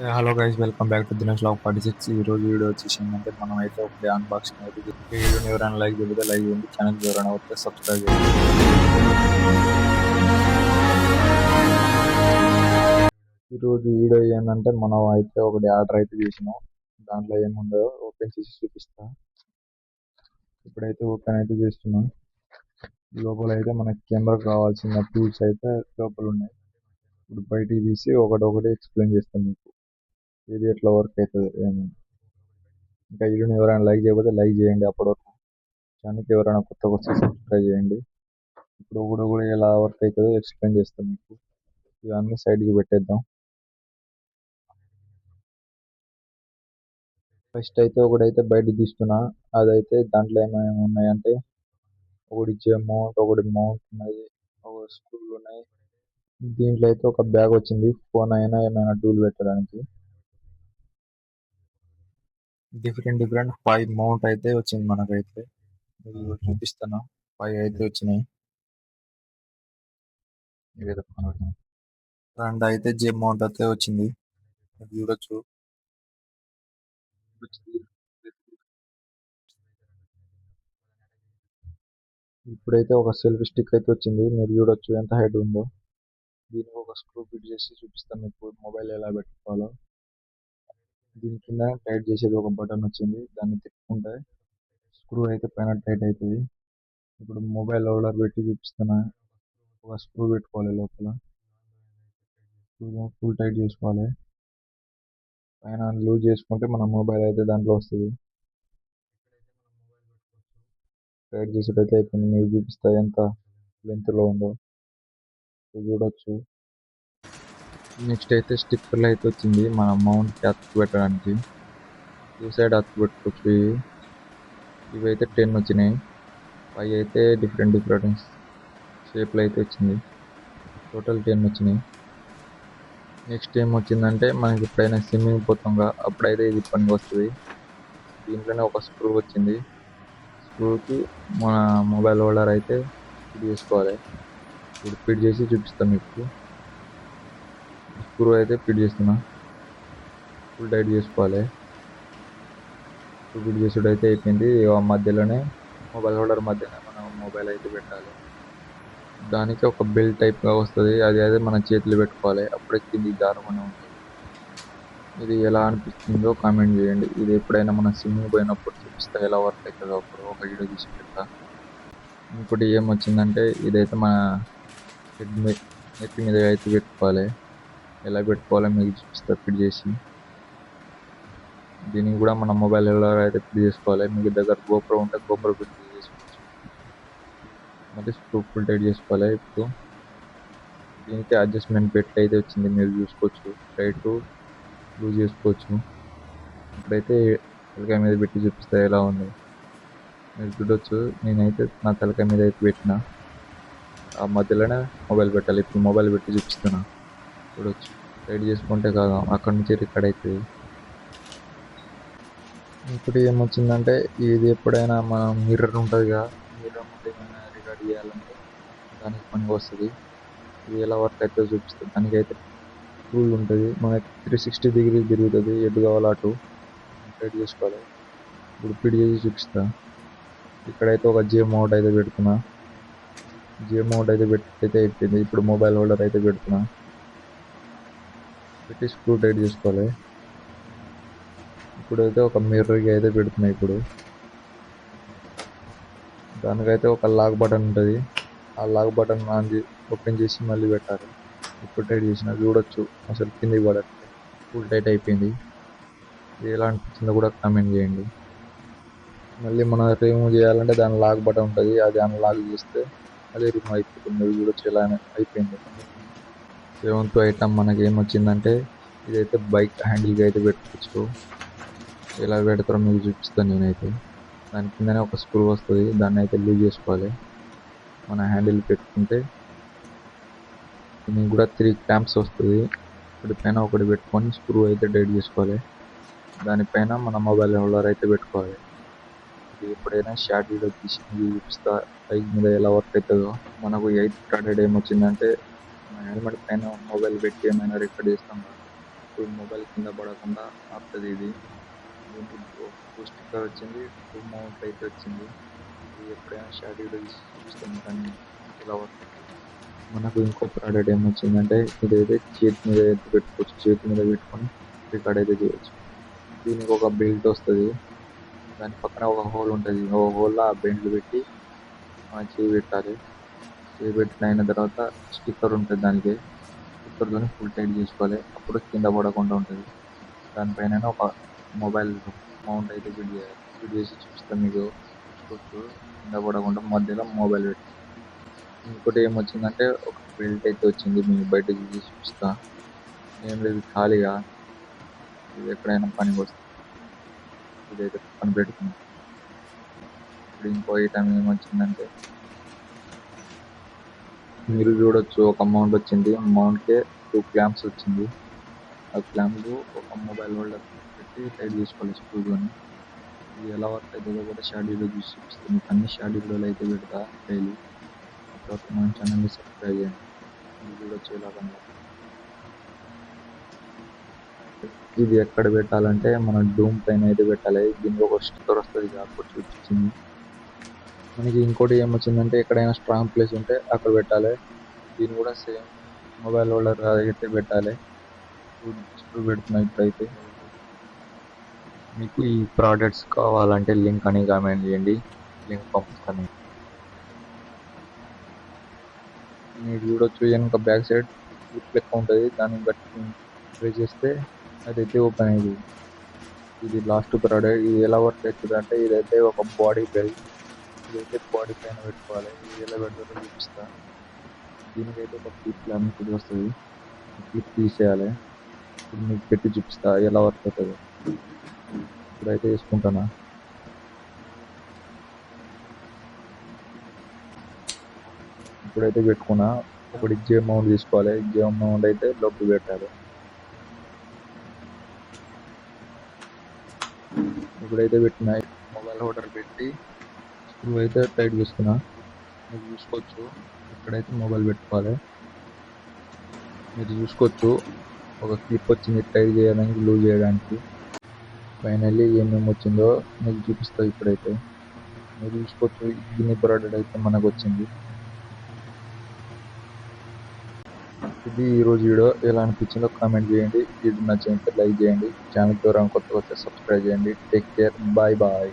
Hello guys, welcome back to Dinesh log 46. ఈ రోజు video వచ్చేసి ఏంటంటే మనం అయితే ఒకటి అన్బాక్సింగ్ అయితే ఈ వీడియోని ఎవరైనా లైక్ చేస్తే లైక్ చేయండి, ఛానల్కి ఎవరైనా వస్తే సబ్స్క్రైబ్ చేయండి. ఈ రోజు వీడియో ఏంటంటే మనం అయితే ఒకటి ఆర్డర్ అయితే చేసినాం. దాంట్లో ఏముందో ఓపెన్ చేసి చూపిస్తా. ఇప్పుడైతే ఓపెన్ అయితే చేస్తున్నాం. లోపల అయితే మనకి కెమెరా కావాల్సిన టూల్స్ అయితే లోపల ఉన్నాయి. ఇప్పుడు బయటికి తీసి ఒకటి ఎక్స్ప్లెయిన్ చేస్తాను మీకు, ఇది ఎట్లా వర్క్ అవుతుంది ఏమి. ఇంకా వీడియోని ఎవరైనా లైక్ చేయకపోతే లైక్ చేయండి. అప్పటి వరకు ఛానల్కి ఎవరైనా కొత్తగా వస్తే సబ్స్క్రైబ్ చేయండి. ఇప్పుడు కూడా ఎలా వర్క్ అవుతుందో ఎక్స్ప్లెయిన్ చేస్తాం మీకు. ఇవన్నీ సైడ్కి పెట్టేద్దాం. ఫస్ట్ అయితే ఒకటైతే బయట తీస్తున్నా. అదైతే దాంట్లో ఏమైనా ఉన్నాయంటే ఒకటి మౌంట్, ఒకటి మౌంట్ ఉన్నాయి, ఒక స్క్రూలు ఉన్నాయి. దీంట్లో అయితే ఒక బ్యాగ్ వచ్చింది, ఫోన్ అయినా ఏమైనా టూల్ పెట్టడానికి. డిఫరెంట్ 5 మౌంట్ అయితే వచ్చింది మనకైతే. ఇది చూపిస్తాను. 5 అయితే వచ్చినాయి. ఇవేదో కనబడుతుంది. రెండు అయితే మౌంట్ అయితే వచ్చింది, ఇది చూడొచ్చు. ఇప్పుడైతే ఒక సెల్ఫీ స్టిక్ అయితే వచ్చింది, మీరు చూడొచ్చు ఎంత హైట్ ఉందో. దీనికి ఒక స్క్రూ ఫిట్ చేసి చూపిస్తాను మీకు మొబైల్ ఎలా పెట్టుకోవాలో. దీని కింద టైట్ చేసేది ఒక బటన్ వచ్చింది, దాన్ని తిప్పుకుంటే స్క్రూ అయితే పైన టైట్ అవుతుంది. ఇప్పుడు మొబైల్ హోల్డర్ పెట్టి చూపిస్తున్నా. ఒక స్క్రూ పెట్టుకోవాలి లోపల, ఫుల్ టైట్ చేసుకోవాలి. పైన లూజ్ చేసుకుంటే మన మొబైల్ అయితే దాంట్లో వస్తుంది. టైట్ చేసేటైతే అయిపోయింది. మీరు చూపిస్తా ఎంత లెంత్లో ఉందో చూడొచ్చు. నెక్స్ట్ అయితే స్టిక్కర్లు అయితే వచ్చింది మన మౌంట్కి అతుకు పెట్టడానికి. ఈ సైడ్ అతుకు పెట్టుకోవచ్చు. ఇవైతే 10 వచ్చినాయి. 5 అయితే డిఫరెంట్ షేప్లో అయితే వచ్చింది. టోటల్ 10 వచ్చినాయి. నెక్స్ట్ ఏం వచ్చిందంటే మనకి ఎప్పుడైనా స్విమ్మింగ్ పోతాంగా అప్పుడైతే ఇది పనికి వస్తుంది. దీంట్లోనే ఒక స్క్రూ వచ్చింది. స్క్రూకి మన మొబైల్ హోల్డర్ అయితే ఫిట్ చేసుకోవాలి. ఇప్పుడు ఫిట్ చేసి చూపిస్తాం మీకు. స్క్రూ అయితే ఫిట్ చేస్తున్నా. ఫుల్ టైట్ చేసుకోవాలి. ఫిట్ చేసుడు అయితే అయిపోయింది. మధ్యలోనే మొబైల్ హోల్డర్ మధ్యనే మనం మొబైల్ అయితే పెట్టాలి. దానికి ఒక బెల్ట్ టైప్గా వస్తుంది, అదే మన చేతులు పెట్టుకోవాలి. అప్పుడే కింది జారకుండా ఉంటుంది. ఇది ఎలా అనిపిస్తుందో కామెంట్ చేయండి. ఇది ఎప్పుడైనా మనం స్విమ్మింగ్ పోయినప్పుడు చూపిస్తా ఎలా వర్క్ అవుతుందో అప్పుడు ఒక వీడియో తీసి పెడతా. ఇంకోటి ఏమొచ్చిందంటే ఇదైతే మన నెత్తి మీద అయితే పెట్టుకోవాలి. ఎలా పెట్టుకోవాలో మీకు చూపిస్తా ఫిట్ చేసి. దీనికి కూడా మన మొబైల్ ఎలా అయితే ఫిట్ చేసుకోవాలి. మీకు దగ్గర గోప్రో ఉంటే గోప్రో ఫిట్ చేసుకోవచ్చు. మళ్ళీ స్క్రూ ఫుల్ టైట్ చేసుకోవాలి. ఇప్పుడు దీనికి అడ్జస్ట్మెంట్ పెట్టి అయితే వచ్చింది, మీరు చూసుకోవచ్చు. టైట్ లూజ్ చేసుకోవచ్చు. ఇప్పుడైతే తలకాయ మీద పెట్టి చూపిస్తా ఎలా ఉంది మీరు చూడొచ్చు. నేనైతే నా తలకాయ మీద అయితే పెట్టిన, ఆ మధ్యలోనే మొబైల్ పెట్టాలి. ఇప్పుడు మొబైల్ పెట్టి చూపిస్తున్నా, చూడొచ్చు. టైట్ చేసుకుంటే కాదు అక్కడ నుంచి రికార్డ్ అవుతుంది. ఇప్పుడు ఏమొచ్చిందంటే ఇది ఎప్పుడైనా మనం మిర్రర్ ఉంటుంది కదా, మిర్రర్ ముందు ఏమైనా రికార్డ్ చేయాలంటే దానికి పనికి వస్తుంది. ఇది ఎలా వర్క్ అవుతుందో చూపిస్తుంది. దానికైతే టూల్ ఉంటుంది, మనకి 360 డిగ్రీ తిరుగుతుంది. ఎటు కావాలో అటు టైట్ చేసుకోవాలి. ఇప్పుడు ఫిట్ చేసి చూపిస్తా. ఇక్కడైతే ఒక మౌంట్ అయితే పెడుతున్నా. మౌంట్ అయితే అయితే అయిపోయింది. ఇప్పుడు మొబైల్ హోల్డర్ అయితే పెడుతున్నా. పెట్టి స్క్రూ టైట్ చేసుకోవాలి. ఇప్పుడైతే ఒక మిర్రర్కి అయితే పెడుతున్నా. ఇప్పుడు దానికైతే ఒక లాక్ బటన్ ఉంటుంది, ఆ లాక్ బటన్ ఓపెన్ చేసి మళ్ళీ పెట్టాలి. ఇప్పుడు టైట్ చేసిన చూడొచ్చు, అసలు కిందికి పడట్లేదు. ఫుల్ టైట్ అయిపోయింది. ఇది ఎలా అనిపించిందో కూడా కామెంట్ చేయండి. మళ్ళీ మనం రిమూవ్ చేయాలంటే దాని లాక్ బటన్ ఉంటుంది, అది అన్లాక్ చేస్తే అది రిమూవ్ అయిపోతుంది. చూడొచ్చు ఎలా అయిపోయింది. 7th ఐటమ్ మనకి ఏమొచ్చిందంటే ఇదైతే బైక్ హ్యాండిల్కి అయితే పెట్టుకోవచ్చు. ఎలా పెడతారో మీకు చూపిస్తాను నేనైతే. దాని కిందనే ఒక స్క్రూ వస్తుంది, దాన్ని అయితే లూజ్ చేసుకోవాలి. మన హ్యాండిల్ పెట్టుకుంటే దీనికి కూడా 3 క్లాంప్స్ వస్తుంది. ఒకటి పైన ఒకటి పెట్టుకొని స్క్రూ అయితే టైట్ చేసుకోవాలి. దానిపైన మన మొబైల్ హోల్డర్ అయితే పెట్టుకోవాలి. ఇది ఎప్పుడైనా షార్ట్ వీడియో తీసి చూపిస్తా బైక్ మీద ఎలా వర్క్ అవుతుందో. మనకు 8th స్టాండర్డ్ ఏమొచ్చిందంటే మన హెల్మెట్ పైన మొబైల్ పెట్టి ఏమైనా రికార్డ్ చేస్తాం కదా, ఇప్పుడు మొబైల్ కింద పడకుండా ఆపుతుంది ఇది. దీనికి స్టిక్కర్ వచ్చింది, 2 మౌంట్లు అయితే వచ్చింది. ఇది ఎప్పుడైనా షార్ట్ వీడియో తీసి చూపిస్తాను కానీ ఇలా వర్క్ అవుతుంది. మనకు ఇంకో ప్రోడక్ట్ ఏమొచ్చిందంటే ఇదైతే చేతి మీద అయితే పెట్టుకోవచ్చు. చేతి మీద పెట్టుకొని రికార్డ్ అయితే చేయొచ్చు. దీనికి ఒక బెల్ట్ వస్తుంది. దాని పక్కన ఒక హోల్ ఉంటుంది. ఒక హోల్లో ఆ బెల్ట్ పెట్టి మనం చేయి పెట్టాలి. చేయి పెట్టిన అయిన తర్వాత స్టిక్కర్ ఉంటుంది దానికి. స్టిక్కర్తో ఫుల్ టైట్ చేసుకోవాలి. అప్పుడు కింద పడకుండా ఉంటుంది. దానిపైన ఒక మొబైల్ మౌంట్ అయితే ఫిట్ చేయాలి. ఫిట్ చేసి చూపిస్తాను మీకు. చూసుకోవచ్చు కింద పడకుండా మధ్యలో మొబైల్ పెట్టి. ఇంకోటి ఏమొచ్చిందంటే ఒక బెల్ట్ అయితే వచ్చింది. మీకు బయట తీసి చూపిస్తా. ఏం లేదు ఖాళీగా ఇది ఎక్కడైనా పనికి వస్తుంది. ఇదైతే పని పెడుతుంది. ఇప్పుడు ఇంకో ఐటమ్ ఏమొచ్చిందంటే మీరు చూడొచ్చు ఒక మౌంట్ వచ్చింది. మౌంట్కే 2 క్లాంప్స్ వచ్చింది. ఆ క్లాంప్స్ ఒక మొబైల్ హోల్డర్ పెట్టి టైట్ చేసుకోవాలి స్క్రూతోని. ఇది ఎలా వర్క్ అవుతుందో కూడా షార్ట్ వీడియో చూసి చూపిస్తుంది. మీకు అన్ని షార్ట్ వీడియోలు అయితే పెడతా డైలీ. తర్వాత మన ఛానల్ని సబ్స్క్రైబ్ చేయండి. మీరు చూడొచ్చు ఎలా కన్నా. ఇది ఎక్కడ పెట్టాలంటే మన డూమ్ పైన అయితే పెట్టాలి. దీనికి ఒక స్టిక్కర్ వస్తుంది కాబట్టి చూపించింది. మనకి ఇంకోటి ఏమొచ్చిందంటే ఎక్కడైనా స్ట్రాంగ్ ప్లేస్ ఉంటే అక్కడ పెట్టాలి. దీన్ని కూడా సేమ్ మొబైల్ హోల్డర్ అయితే పెట్టాలి. స్క్రూ పెడుతున్నా ఇప్పుడైతే. మీకు ఈ ప్రోడక్ట్స్ కావాలంటే లింక్ అని కామెంట్ చేయండి. లింక్ పంపిస్తాను. మీరు చూడొచ్చు వెనక బ్యాక్ సైడ్ క్లిప్ లెక్క ఉంటుంది. దాన్ని బట్టి ప్రెస్ చేస్తే అదైతే ఓపెన్ అయ్యింది. ఇది లాస్ట్ ప్రోడక్ట్. ఇది ఎలా వర్క్ అవుతుంది అంటే ఇదైతే ఒక బాడీ బెల్ట్. ఇదైతే బాడీ పైన పెట్టుకోవాలి. ఇది ఎలా పెడతారో చూపిస్తా. దీనికైతే ఒక క్లిప్ లాంటిది వస్తుంది. క్లిప్ తీసేయాలి. ఇప్పుడు మీకు పెట్టి చూపిస్తా ఎలా వర్క్ అవుతుందో. ఇప్పుడైతే వేసుకుంటానా. ఇప్పుడైతే పెట్టుకున్నా. ఒకటి జే మౌంట్ తీసుకోవాలి. జే మౌంట్ అయితే లోపల పెట్టాలి. ఇప్పుడైతే పెట్టిన మొబైల్ హోల్డర్ పెట్టి స్క్రూ అయితే టైట్ చేసుకున్నా. మీరు చూసుకోవచ్చు ఇక్కడైతే మొబైల్ పెట్టుకోవాలి. మీరు చూసుకోవచ్చు ఒక క్లిప్ వచ్చింది టైట్ చేయడానికి, లూజ్ చేయడానికి. ఫైనల్లీ ఏమేమి వచ్చిందో మీకు చూపిస్తా ఇప్పుడైతే. మీరు చూసుకోవచ్చు దీని ప్రోడక్ట్ అయితే మనకు వచ్చింది. ఇది ఈరోజు వీడియో ఎలా అనిపించిందో కామెంట్ చేయండి. వీడియో నచ్చినట్లయితే లైక్ చేయండి. ఛానల్ ద్వారా కొత్త సబ్స్క్రైబ్ చేయండి. Take care. Bye bye.